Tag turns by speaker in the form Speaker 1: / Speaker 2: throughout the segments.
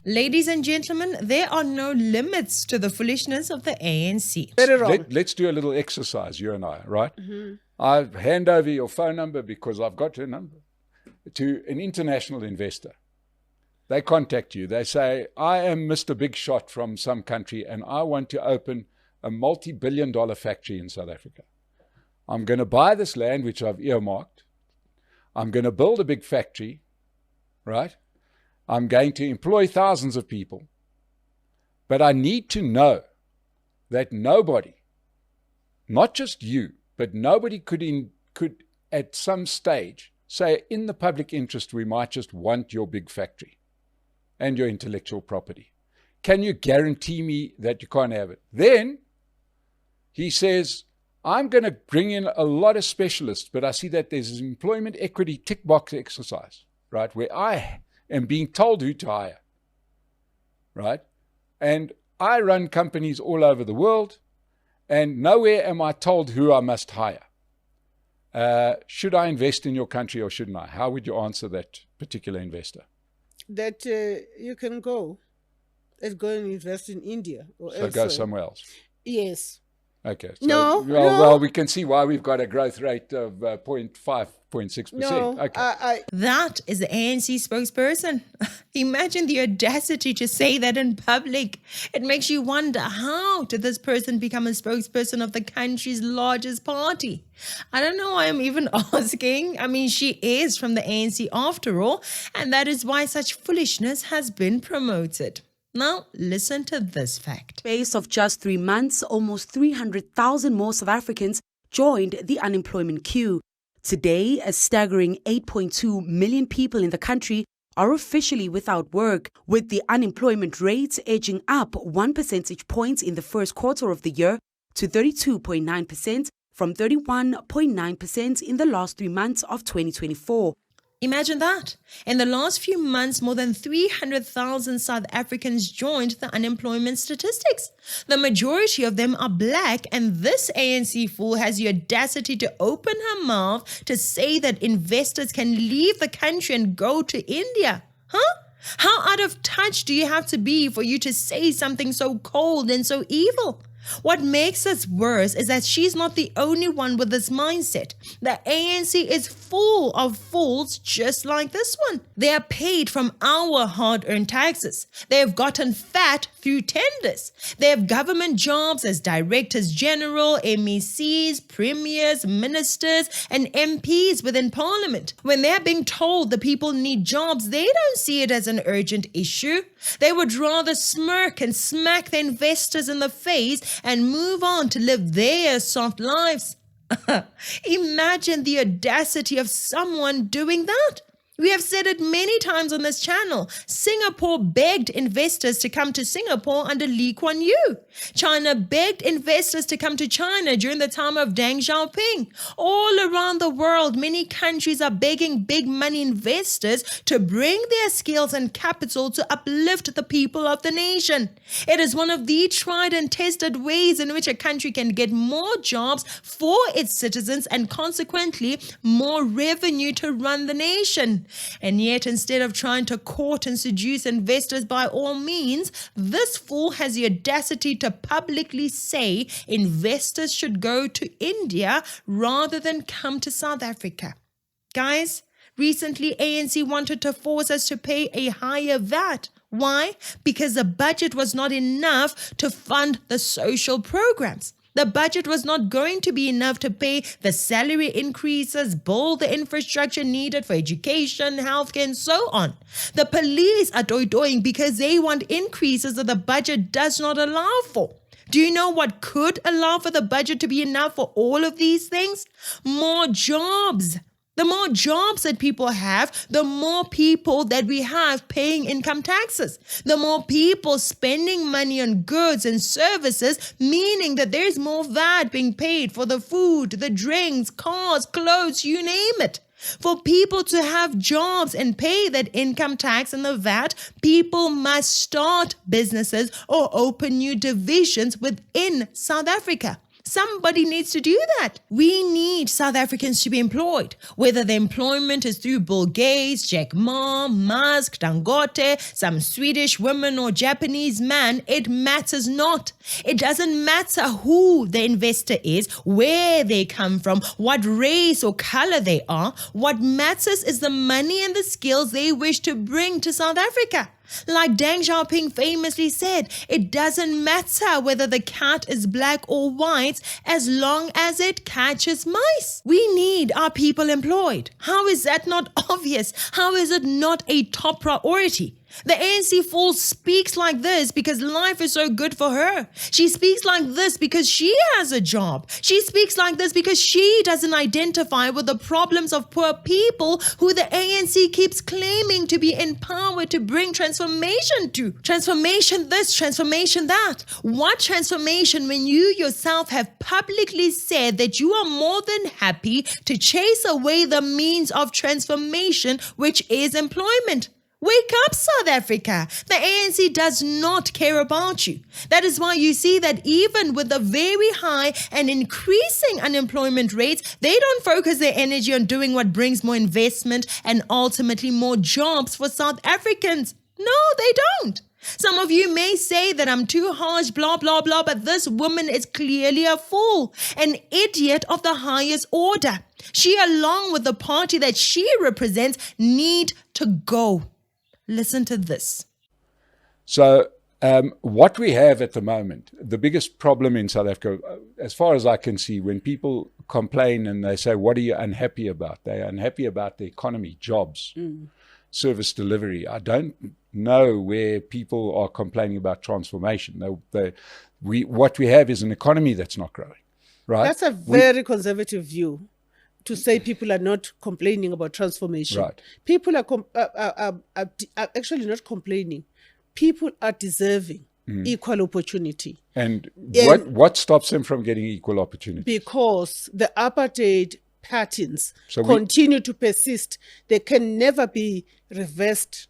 Speaker 1: Ladies and gentlemen, there are no limits to the foolishness of the ANC.
Speaker 2: Very wrong.
Speaker 3: Let's do a little exercise, you and I, right? I hand over your phone number because I've got your number to an international investor. They contact you. They say, I am Mr. Big Shot from some country and I want to open a multi-billion-dollar factory in South Africa. I'm going to buy this land, which I've earmarked. I'm going to build a big factory, right? I'm going to employ thousands of people. But I need to know that nobody, not just you, but nobody could at some stage say, in the public interest, we might just want your big factory and your intellectual property. Can you guarantee me that you can't have it? Then he says, I'm going to bring in a lot of specialists, but I see that there's an employment equity tick box exercise, right, where I am being told who to hire, right? And I run companies all over the world, and nowhere am I told who I must hire. Should I invest in your country or shouldn't I? How would you answer that particular investor?
Speaker 2: That you can go and invest in India or
Speaker 3: So
Speaker 2: elsewhere.
Speaker 3: go somewhere else.
Speaker 2: Yes.
Speaker 3: Okay. So,
Speaker 2: No,
Speaker 3: well, we can see why we've got a growth rate of 0.5, 0.6%.
Speaker 2: No,
Speaker 3: Okay.
Speaker 1: That is the ANC spokesperson. Imagine the audacity to say that in public. It makes you wonder, how did this person become a spokesperson of the country's largest party? I don't know why I'm even asking. I mean, she is from the ANC after all, and that is why such foolishness has been promoted. Now, listen to this fact.
Speaker 4: Space of just 3 months, almost 300,000 more South Africans joined the unemployment queue. Today, a staggering 8.2 million people in the country are officially without work, with the unemployment rate edging up 1 percentage point in the first quarter of the year to 32.9% from 31.9% in the last 3 months of 2024.
Speaker 1: Imagine that. In the last few months, more than 300,000 South Africans joined the unemployment statistics. The majority of them are black, and this ANC fool has the audacity to open her mouth to say that investors can leave the country and go to India. Huh? How out of touch do you have to be for you to say something so cold and so evil? What makes this worse is that she's not the only one with this mindset. The ANC is full of fools just like this one. They are paid from our hard-earned taxes. They have gotten fat through tenders. They have government jobs as directors general, MECs, premiers, ministers, and MPs within parliament. When they're being told the people need jobs, they don't see it as an urgent issue. They would rather smirk and smack the investors in the face and move on to live their soft lives. Imagine the audacity of someone doing that. We have said it many times on this channel. Singapore begged investors to come to Singapore under Lee Kuan Yew. China begged investors to come to China during the time of Deng Xiaoping. All around the world, many countries are begging big money investors to bring their skills and capital to uplift the people of the nation. It is one of the tried and tested ways in which a country can get more jobs for its citizens and consequently more revenue to run the nation. And yet, instead of trying to court and seduce investors by all means, this fool has the audacity to publicly say investors should go to India rather than come to South Africa. Guys, recently ANC wanted to force us to pay a higher VAT. Why? Because the budget was not enough to fund the social programs. The budget was not going to be enough to pay the salary increases, build the infrastructure needed for education, healthcare, and so on. The police are doing because they want increases that the budget does not allow for. Do you know what could allow for the budget to be enough for all of these things? More jobs. The more jobs that people have, the more people that we have paying income taxes. The more people spending money on goods and services, meaning that there's more VAT being paid for the food, the drinks, cars, clothes, you name it. For people to have jobs and pay that income tax and the VAT, people must start businesses or open new divisions within South Africa. Somebody needs to do that. We need South Africans to be employed, whether the employment is through Bill Gates, Jack Ma, Musk, Dangote, some Swedish woman or Japanese man. It matters not. It doesn't matter who the investor is, where they come from, what race or color they are. What matters is the money and the skills they wish to bring to South Africa. Like Deng Xiaoping famously said, it doesn't matter whether the cat is black or white as long as it catches mice. We need our people employed. How is that not obvious? How is it not a top priority? The ANC fool speaks like this because life is so good for her. She speaks like this because she has a job. She speaks like this because she doesn't identify with the problems of poor people who the ANC keeps claiming to be empowered to bring transformation to. Transformation this, transformation that. What transformation when you yourself have publicly said that you are more than happy to chase away the means of transformation, which is employment? Wake up, South Africa. The ANC does not care about you. That is why you see that even with the very high and increasing unemployment rates, they don't focus their energy on doing what brings more investment and ultimately more jobs for South Africans. No, they don't. Some of you may say that I'm too harsh, blah, blah, blah, but this woman is clearly a fool, an idiot of the highest order. She, along with the party that she represents, need to go. Listen to this.
Speaker 3: So what we have at the moment, the biggest problem in South Africa, as far as I can see, when people complain and they say, what are you unhappy about? They're unhappy about the economy, jobs, service delivery. I don't know where people are complaining about transformation. What we have is an economy that's not growing, right?
Speaker 2: That's a very conservative view, to say people are not complaining about transformation.
Speaker 3: Right.
Speaker 2: People are actually not complaining. People are deserving equal opportunity.
Speaker 3: And what stops them from getting equal opportunity?
Speaker 2: Because the apartheid patterns continue to persist. They can never be reversed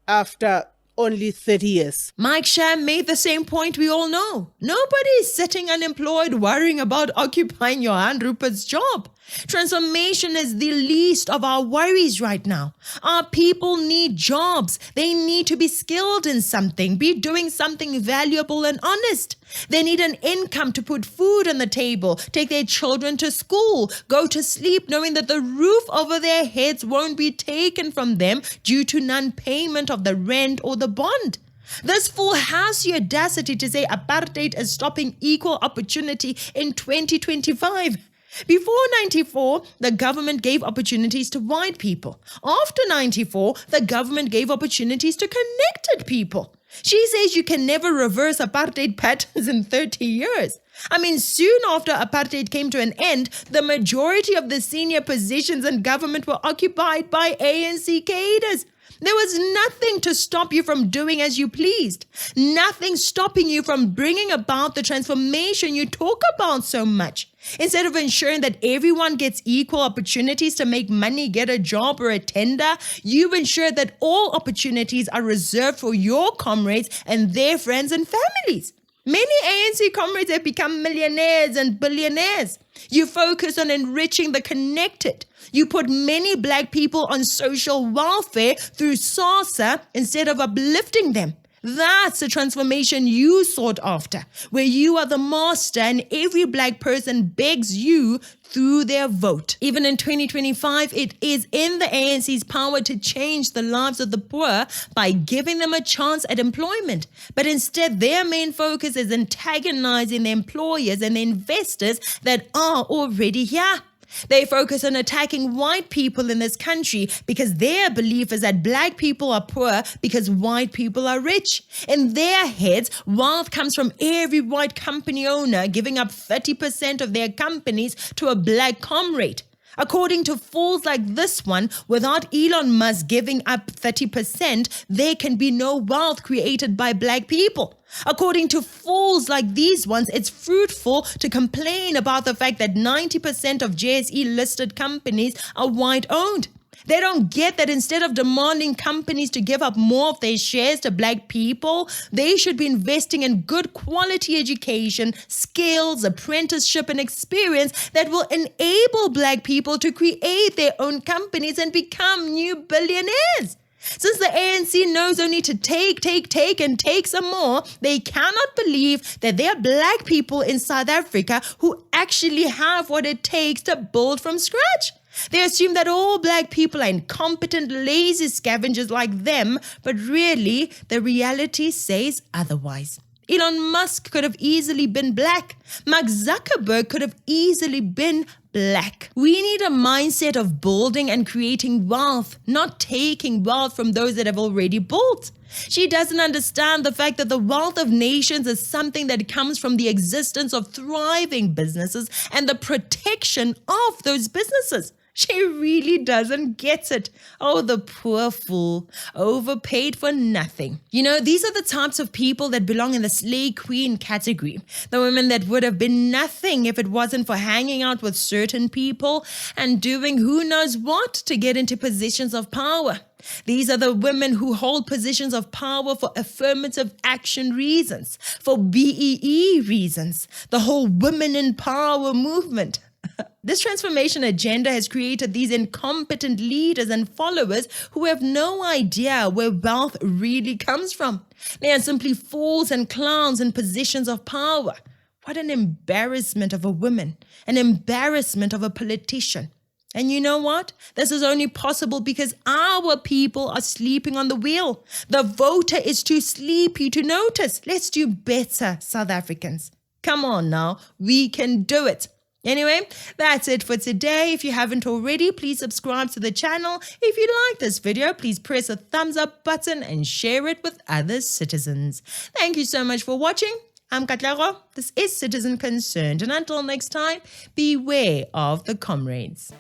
Speaker 2: after only 30 years.
Speaker 1: Mike Sham made the same point we all know. Nobody is sitting unemployed worrying about occupying your Hand Rupert's job. Transformation is the least of our worries right now. Our people need jobs. They need to be skilled in something, be doing something valuable and honest. They need an income to put food on the table, take their children to school, go to sleep knowing that the roof over their heads won't be taken from them due to non-payment of the rent or the bond. This fool has the audacity to say apartheid is stopping equal opportunity in 2025. Before 94, the government gave opportunities to white people. After 94, the government gave opportunities to connected people. She says you can never reverse apartheid patterns in 30 years. I mean, soon after apartheid came to an end, the majority of the senior positions in government were occupied by ANC cadres. There was nothing to stop you from doing as you pleased. Nothing stopping you from bringing about the transformation you talk about so much. Instead of ensuring that everyone gets equal opportunities to make money, get a job or a tender, you ensure that all opportunities are reserved for your comrades and their friends and families. Many ANC comrades have become millionaires and billionaires. You focus on enriching the connected. You put many black people on social welfare through SASA instead of uplifting them. That's the transformation you sought after, where you are the master and every black person begs you through their vote. Even in 2025, it is in the ANC's power to change the lives of the poor by giving them a chance at employment. But instead, their main focus is antagonizing the employers and the investors that are already here. They focus on attacking white people in this country because their belief is that black people are poor because white people are rich. In their heads, wealth comes from every white company owner giving up 30% of their companies to a black comrade. According to fools like this one, without Elon Musk giving up 30%, there can be no wealth created by black people. According to fools like these ones, it's fruitful to complain about the fact that 90% of JSE listed companies are white owned. They don't get that instead of demanding companies to give up more of their shares to black people, they should be investing in good quality education, skills, apprenticeship, and experience that will enable black people to create their own companies and become new billionaires. Since the ANC knows only to take and take some more, they cannot believe that there are black people in South Africa who actually have what it takes to build from scratch. They assume that all black people are incompetent, lazy scavengers like them, but really, the reality says otherwise. Elon Musk could have easily been black. Mark Zuckerberg could have easily been black. We need a mindset of building and creating wealth, not taking wealth from those that have already built. She doesn't understand the fact that the wealth of nations is something that comes from the existence of thriving businesses and the protection of those businesses. She really doesn't get it. Oh, the poor fool. Overpaid for nothing. You know, these are the types of people that belong in the slay queen category. The women that would have been nothing if it wasn't for hanging out with certain people and doing who knows what to get into positions of power. These are the women who hold positions of power for affirmative action reasons, for BEE reasons, the whole women in power movement. This transformation agenda has created these incompetent leaders and followers who have no idea where wealth really comes from. They are simply fools and clowns in positions of power. What an embarrassment of a woman, an embarrassment of a politician. And you know what? This is only possible because our people are sleeping on the wheel. The voter is too sleepy to notice. Let's do better, South Africans. Come on now, we can do it. Anyway, that's it for today. If you haven't already, please subscribe to the channel. If you like this video, please press a thumbs up button and share it with other citizens. Thank you so much for watching. I'm Katlego. This is Citizen Concerned. And until next time, beware of the comrades.